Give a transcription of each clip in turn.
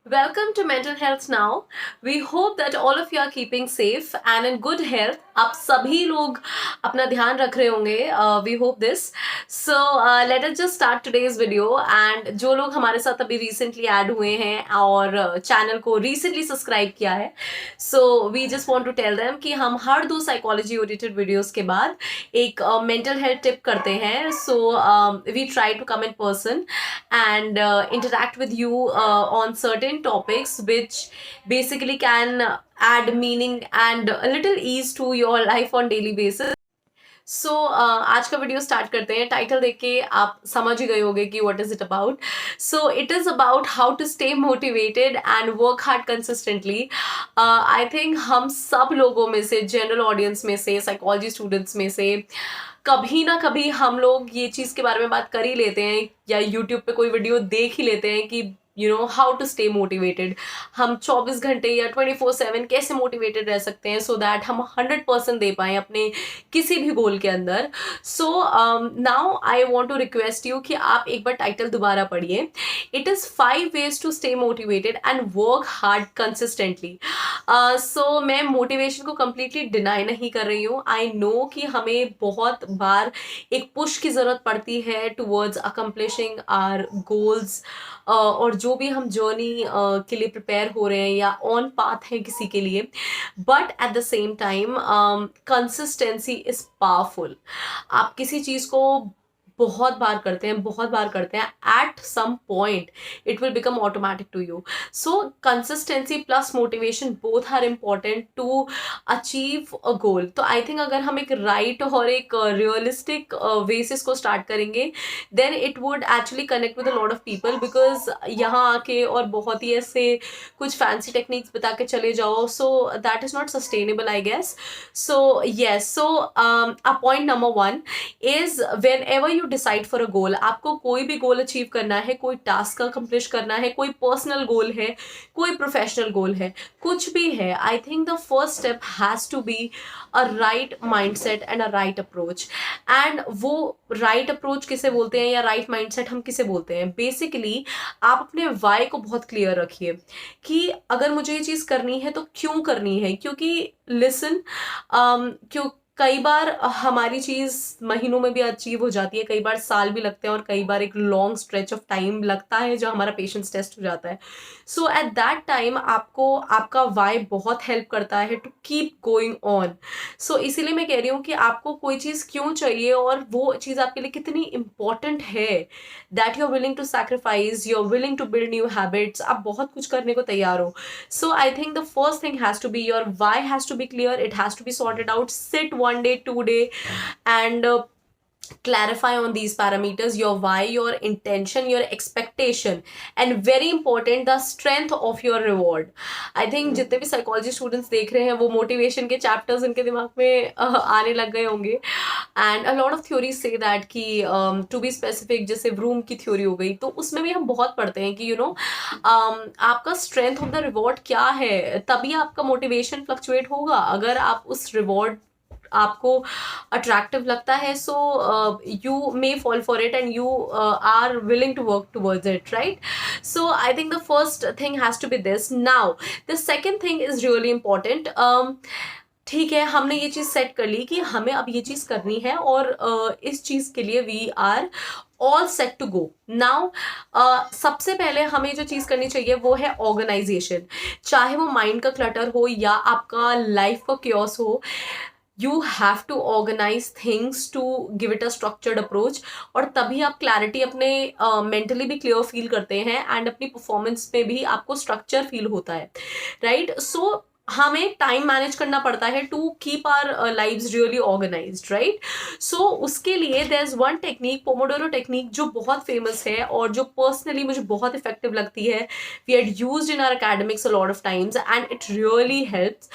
Welcome to Mental Health Now. We hope that all of you are keeping safe and in good health. आप सभी लोग अपना ध्यान रख रहे होंगे. We hope this. So let us just start today's video. And जो लोग हमारे साथ अभी recently add हुए हैं और चैनल को recently subscribe किया है, so we just want to tell them कि हम हर 2 psychology oriented videos के बाद एक mental health tip करते हैं. So we try to come in person and interact with you on certain topics which basically can add meaning and a little ease to your life on daily basis. सो आज का video start करते हैं. Title देख के आप समझ ही गए होंगे कि what is it about. So it is about how to stay motivated and work hard consistently. I think हम सब लोगों में से, जनरल ऑडियंस में से, साइकोलॉजी स्टूडेंट्स में से कभी ना कभी हम लोग ये चीज़ के बारे में बात कर ही लेते हैं या यूट्यूब पे कोई वीडियो देख ही लेते हैं कि हाउ टू स्टे मोटिवेटेड. हम 24 घंटे या 24/7 कैसे मोटिवेटेड रह सकते हैं सो दैट हम 100% दे पाएँ अपने किसी भी गोल के अंदर. So now I want to request you कि आप एक बार टाइटल दोबारा पढ़िए. It is 5 ways to stay motivated and work hard consistently. So मैं मोटिवेशन को कम्प्लीटली डिनाई नहीं कर रही हूँ. आई नो कि हमें बहुत बार एक पुश की ज़रूरत पड़ती है टूवर्ड्स अकम्प्लिशिंग आवर गोल्स, और जो भी हम जर्नी के लिए प्रिपेयर हो रहे हैं या ऑन पाथ है किसी के लिए. But at the same time consistency is powerful. आप किसी चीज़ को बहुत बार करते हैं, at some point it will become automatic to you. So consistency plus motivation both are important to achieve a goal. तो आई थिंक अगर हम एक राइट और एक रियलिस्टिक वे से इसको स्टार्ट करेंगे then it would actually connect with a lot of people. Because यहाँ आके और बहुत ही ऐसे कुछ फैंसी टेक्निक्स बता के चले जाओ, so that is not sustainable I guess. So yes, so a point number 1 is whenever you decide for a goal. आपको कोई भी गोल अचीव करना है, कोई टास्क अकम्प्लिश करना है, कोई पर्सनल गोल है, कोई प्रोफेशनल गोल है, कुछ भी है, I think the first step has to be a right mindset and a right approach. And वो राइट अप्रोच किसे बोलते हैं या राइट माइंडसेट हम किसे बोलते हैं? बेसिकली आप अपने वाई को बहुत क्लियर रखिए कि अगर मुझे ये चीज़ करनी है तो क्यों करनी है. क्योंकि लिसन, क्यों कई बार हमारी चीज़ महीनों में भी अचीव हो जाती है, कई बार साल भी लगते हैं और कई बार एक लॉन्ग स्ट्रेच ऑफ टाइम लगता है जो हमारा पेशेंस टेस्ट हो जाता है. सो एट दैट टाइम आपको आपका वाई बहुत हेल्प करता है टू कीप गोइंग ऑन. सो इसीलिए मैं कह रही हूँ कि आपको कोई चीज़ क्यों चाहिए और वो चीज़ आपके लिए कितनी इंपॉर्टेंट है, that you are willing to sacrifice, you are willing to build new habits. आप बहुत कुछ करने को तैयार हो. So I think the first thing has to be your why has to be clear. It has to be sorted out. Sit 1 day, 2 day, and clarify on these parameters: your why, your intention, your expectation, and very important, the strength of your reward. I think जितने भी psychology students देख रहे हैं वो motivation के chapters उनके दिमाग में आने लग गए होंगे. And a lot of theories say that कि to be specific, जैसे Vroom की theory हो गई, तो उसमें भी हम बहुत पढ़ते हैं कि आपका strength of the reward क्या है, तभी आपका motivation fluctuate होगा. अगर आप उस reward आपको अट्रैक्टिव लगता है, so you may fall for it and you are willing to work towards it, right? So I think the first thing has to be this. Now the second thing is really important. ठीक है, हमने ये चीज़ set कर ली कि हमें अब ये चीज़ करनी है और इस चीज़ के लिए we are all set to go. Now सबसे पहले हमें जो चीज़ करनी चाहिए वो है ऑर्गेनाइजेशन. चाहे वो माइंड का क्लटर हो या आपका लाइफ का क्योस हो, you have to organize things to give it a structured approach. और तभी आप क्लैरिटी अपने मेंटली भी क्लियर फील करते हैं एंड अपनी परफॉर्मेंस में भी आपको स्ट्रक्चर फील होता है, राइट? सो हमें टाइम मैनेज करना पड़ता है to keep our lives really organized, right? So उसके लिए there is one technique, pomodoro technique, जो बहुत फेमस है और जो पर्सनली मुझे बहुत इफेक्टिव लगती है. We had used in our academics a lot of times and it really helps.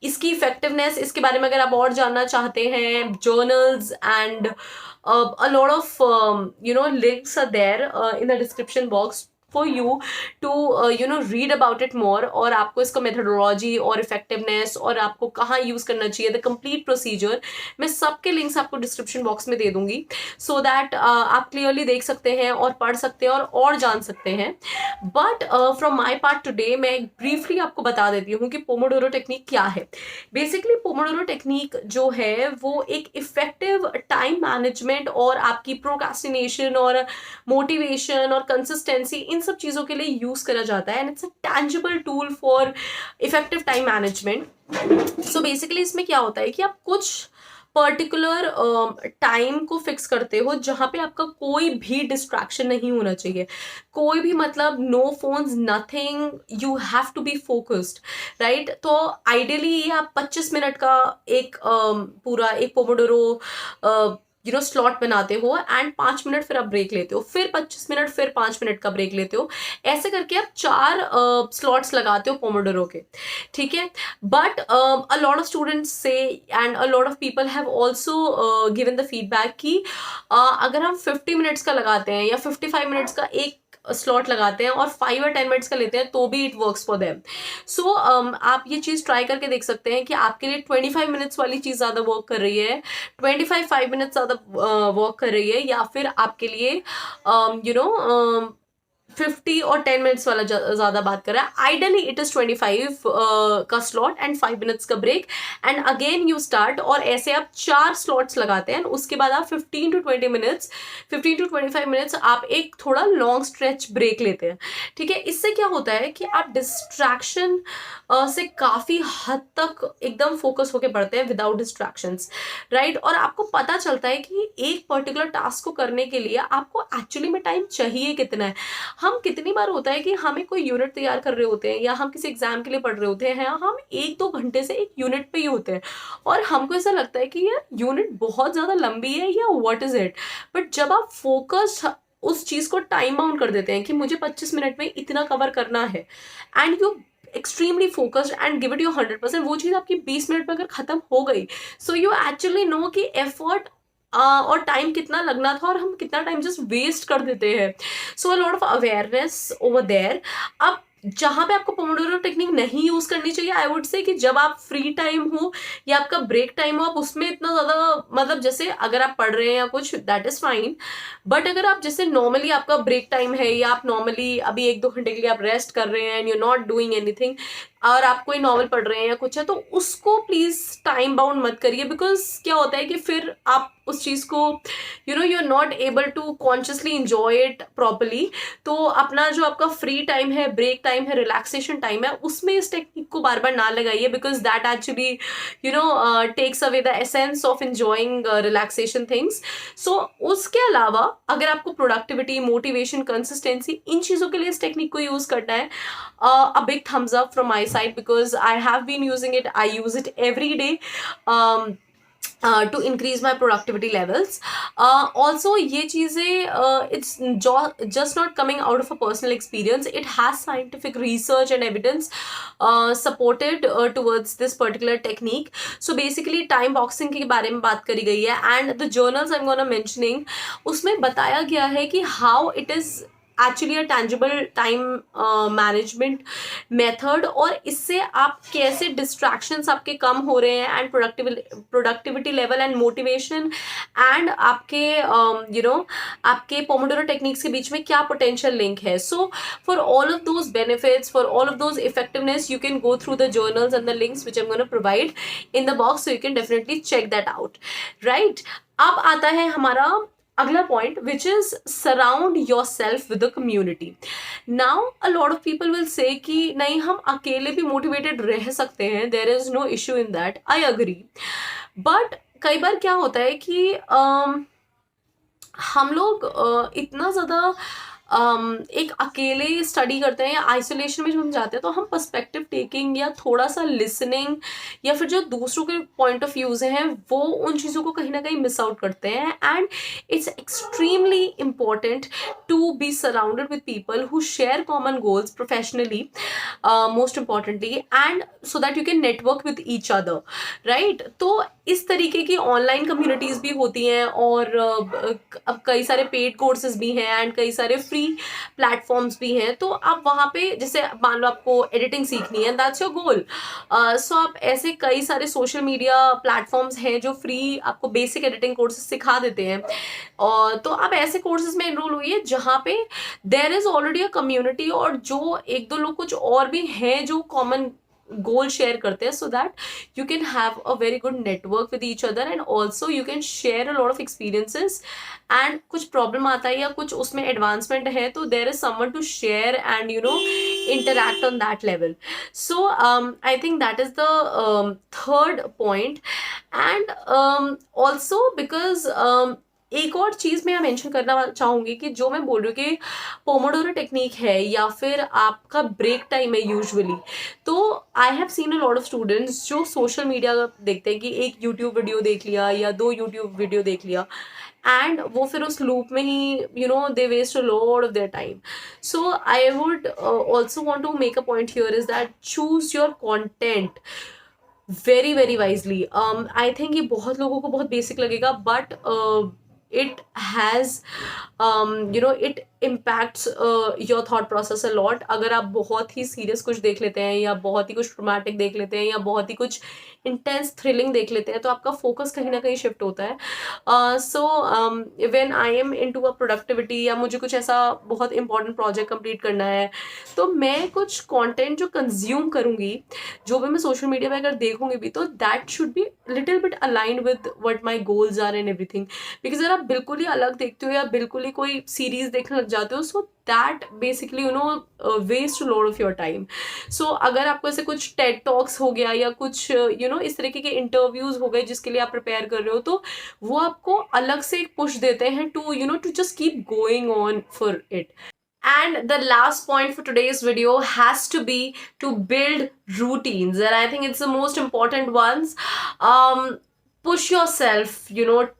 इसकी इफेक्टिवनेस, इसके बारे में अगर आप और जानना चाहते हैं, journals and a lot of links are there in the description box for you to read about it more, और आपको इसका मेथडोलॉजी और इफेक्टिवनेस और आपको कहाँ यूज़ करना चाहिए, द कंप्लीट प्रोसीजर, मैं सबके लिंक्स आपको डिस्क्रिप्शन बॉक्स में दे दूंगी, सो दैट आप क्लियरली देख सकते हैं और पढ़ सकते हैं और जान सकते हैं. But from my part today मैं ब्रीफली आपको बता देती हूँ कि पोमोडोरो टेक्निक क्या है. बेसिकली पोमोडोरो टेक्निक जो है वो एक इफेक्टिव टाइम मैनेजमेंट और आपकी प्रोक्रास्टिनेशन और मोटिवेशन और कंसिस्टेंसी, इन सब चीज़ों के लिए यूज़ करा जाता है, and it's a tangible tool for effective time management. So basically इसमें क्या होता है कि आप कुछ पर्टिकुलर टाइम को फिक्स करते हो जहाँ पे आपका कोई भी डिस्ट्रैक्शन नहीं होना चाहिए, कोई भी, मतलब no phones, nothing, you have to be focused, right. तो आइडियली ये आप 25 मिनट का एक पूरा एक पोमोडोरो स्लॉट बनाते हो, एंड 5 मिनट फिर आप ब्रेक लेते हो, फिर 25 मिनट, फिर 5 मिनट का ब्रेक लेते हो. ऐसे करके आप 4 स्लॉट्स लगाते हो पोमोडोरो के, ठीक है. But a lot of students say and a lot of people have also given the feedback कि अगर हम 50 मिनट्स का लगाते हैं या 55 मिनट्स का एक स्लॉट लगाते हैं और 5 और 10 मिनट्स का लेते हैं तो भी इट वर्क्स फॉर देम. सो आप ये चीज़ ट्राई करके देख सकते हैं कि आपके लिए 25 मिनट्स वाली चीज़ ज़्यादा वर्क कर रही है, 5 मिनट्स ज़्यादा वर्क कर रही है, या फिर आपके लिए 50 और 10 मिनट्स वाला ज़्यादा बात कर रहा है. आइडियली इट इज़ 25 का स्लॉट एंड 5 मिनट्स का break, and again you start, और ऐसे आप 4 स्लॉट्स लगाते हैं. उसके बाद आप 15 to 25 मिनट्स आप एक थोड़ा लॉन्ग स्ट्रेच ब्रेक लेते हैं, ठीक है. इससे क्या होता है कि आप डिस्ट्रैक्शन से काफ़ी हद तक एकदम फोकस होके पढ़ते हैं विदाउट डिस्ट्रैक्शंस, राइट. और आपको पता चलता है कि एक पर्टिकुलर टास्क को करने के लिए आपको एक्चुअली में टाइम चाहिए कितना है. हम कितनी बार होता है कि हमें कोई यूनिट तैयार कर रहे होते हैं या हम किसी एग्जाम के लिए पढ़ रहे होते हैं, हम 1-2 घंटे से एक यूनिट पे ही होते हैं, और हमको ऐसा लगता है कि यार यूनिट बहुत ज़्यादा लंबी है या व्हाट इज़ इट. बट जब आप फोकस उस चीज़ को टाइम बाउंड कर देते हैं कि मुझे 25 मिनट में इतना कवर करना है, and you extremely focused and give it your 100%, वो चीज़ आपकी 20 मिनट में अगर खत्म हो गई, सो यू एक्चुअली नो कि एफर्ट और टाइम कितना लगना था और हम कितना टाइम जस्ट वेस्ट कर देते हैं. So a lot of awareness over there. अब जहाँ पे आपको पोमोडोरो टेक्निक नहीं यूज करनी चाहिए, आई वुड से कि जब आप फ्री टाइम हो या आपका ब्रेक टाइम हो, आप उसमें इतना ज्यादा, मतलब जैसे अगर आप पढ़ रहे हैं या कुछ, दैट इज फाइन. बट अगर आप जैसे नॉर्मली आपका ब्रेक टाइम है या आप नॉर्मली अभी 1-2 घंटे के लिए आप रेस्ट कर रहे हैं and you not doing anything, और आप कोई नॉवल पढ़ रहे हैं या कुछ है, तो उसको प्लीज टाइम बाउंड मत करिए. बिकॉज क्या होता है कि फिर आप उस चीज़ को you are not able to consciously enjoy it properly. तो अपना जो आपका फ्री टाइम है, ब्रेक टाइम है, रिलैक्सेशन टाइम है, उसमें इस टेक्निक को बार बार ना लगाइए, because that actually takes away the essence of enjoying relaxation things. So उसके अलावा अगर आपको प्रोडक्टिविटी, मोटिवेशन, कंसिस्टेंसी, इन चीज़ों के लिए इस टेक्निक को यूज़ करना है, a big thumbs up from my side, because I have been using it. I use it every day to increase my productivity levels. Also ये चीज़ें it's just not coming out of a personal experience. It has scientific research and evidence supported towards this particular technique. So basically time boxing के बारे में बात करी गई है, and the journals I'm gonna mentioning, उसमें बताया गया है कि how it is actually a tangible time management method, और इससे आप कैसे डिस्ट्रैक्शंस आपके कम हो रहे हैं, and productivity level and motivation, and आपके आपके पोमोडोरो टेक्निक्स के बीच में क्या पोटेंशियल लिंक है. So for all of those benefits, for all of those effectiveness, you can go through the journals and the links which I am gonna provide in the box, so you can definitely check that out, right. अब आता है हमारा अगला point, which is surround yourself with the community. Now a lot of people will say कि नहीं, हम अकेले भी मोटिवेटेड रह सकते हैं, there is no issue in that, I agree. But कई बार क्या होता है कि हम लोग इतना ज़्यादा एक अकेले स्टडी करते हैं या आइसोलेशन में जब हम जाते हैं, तो हम पर्सपेक्टिव टेकिंग या थोड़ा सा लिसनिंग या फिर जो दूसरों के पॉइंट ऑफ व्यूज हैं, वो उन चीज़ों को कहीं ना कहीं मिस आउट करते हैं. And it's extremely important to be surrounded with people who share common goals professionally, most importantly, and so that you can network with each other, right. तो इस तरीके की ऑनलाइन कम्युनिटीज़ भी होती हैं, और अब कई सारे पेड कोर्सेज भी हैं, एंड कई सारे फ्री प्लेटफॉर्म्स भी हैं, तो आप वहाँ पे जैसे मान लो आपको एडिटिंग सीखनी है, दैट्स योर गोल, सो आप ऐसे कई सारे सोशल मीडिया प्लेटफॉर्म्स हैं जो फ्री आपको बेसिक एडिटिंग कोर्सेज सिखा देते हैं, और तो आप ऐसे कोर्सेज में एनरोल हुई है जहाँ पे there is already a community, और जो एक दो लोग कुछ और भी हैं जो कॉमन गोल शेयर करते हैं, so that you can have a very good network with each other, and also you can share a lot of experiences, and कुछ प्रॉब्लम आता है या कुछ उसमें एडवांसमेंट है तो there is someone to share and interact on that level. So I think that is the third point. And also because एक और चीज मैं यहाँ मेंशन करना चाहूंगी कि जो मैं बोल रही हूँ कि पोमोडोरो टेक्निक है या फिर आपका ब्रेक टाइम है यूजुअली, तो I have seen a lot of students जो सोशल मीडिया देखते हैं कि एक यूट्यूब वीडियो देख लिया या 2 यूट्यूब वीडियो देख लिया, एंड वो फिर उस लूप में ही they waste a lot of their time. So I would also want to make a point here is that choose your content very very wisely. I think ये बहुत लोगों को बहुत बेसिक लगेगा, but it has it impacts your thought process a lot. अगर आप बहुत ही serious कुछ देख लेते हैं या बहुत ही कुछ ट्रोमैटिक देख लेते हैं या बहुत ही कुछ इंटेंस थ्रिलिंग देख लेते हैं तो आपका फोकस कहीं ना कहीं शिफ्ट होता है. So when I am into a productivity या मुझे कुछ ऐसा बहुत इंपॉर्टेंट प्रोजेक्ट कंप्लीट करना है, तो मैं कुछ कंटेंट जो कंज्यूम करूंगी, जो भी मैं सोशल मीडिया पे अगर देखूंगी भी, तो that should be little bit aligned with what my goals are and everything. Because अगर आप बिल्कुल ही अलग देखते हो या बिल्कुल ही कोई सीरीज देखने लग जाते हो, so that basically waste lot of your time. So अगर आपको ऐसे कुछ टेड टॉक्स हो गया या कुछ इस तरीके के इंटरव्यूज हो गए जिसके लिए आप प्रिपेयर कर रहे हो, तो वो आपको अलग से एक पुश देते हैं to just keep going on for it. And the last point for today's video has to be to build routines, and I think it's the most important ones. Push yourself,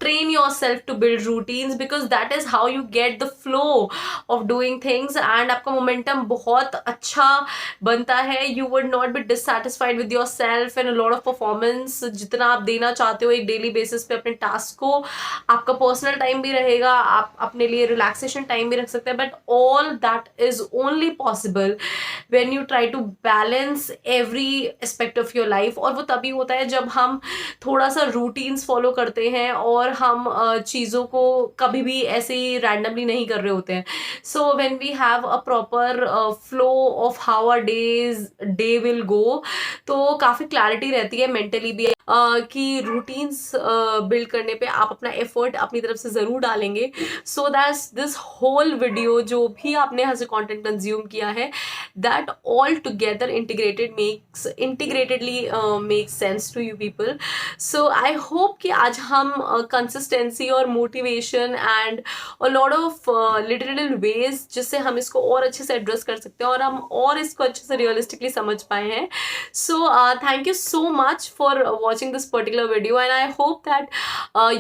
train yourself to build routines, because that is how you get the flow of doing things, and आपका momentum बहुत अच्छा बनता है. You would not be dissatisfied with yourself and a lot of performance. जितना आप देना चाहते हो एक डेली बेसिस पे अपने टास्क को, आपका पर्सनल टाइम भी रहेगा, आप अपने लिए रिलैक्सेशन टाइम भी रख सकते हैं, but all that is only possible when you try to balance every aspect of your life. और वो तभी होता है जब हम थोड़ा सा रूटीन्स फॉलो करते हैं और हम चीज़ों को कभी भी ऐसे ही रैंडमली नहीं कर रहे होते हैं. So when we have a proper flow of how our day will go, तो काफ़ी क्लैरिटी रहती है मेंटली भी कि रूटीन्स बिल्ड करने पे आप अपना एफर्ट अपनी तरफ से ज़रूर डालेंगे, so that this whole video जो भी आपने यहाँ से कॉन्टेंट कंज्यूम किया है, that all together integratedly make sense to you people. So I hope कि आज हम कंसिस्टेंसी और motivation and a lot of little ways जिससे हम इसको और अच्छे से एड्रेस कर सकते हैं और हम और इसको अच्छे से रियलिस्टिकली समझ पाए हैं. So thank you so much for watching this particular video, and I hope that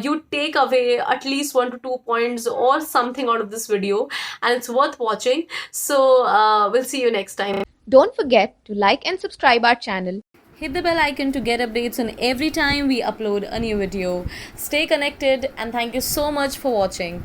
you take away at least 1 to 2 points or something out of this video, and it's worth watching. So we'll see you next time. Don't forget to like and subscribe our channel. Hit the bell icon to get updates on every time we upload a new video. Stay connected, and thank you so much for watching.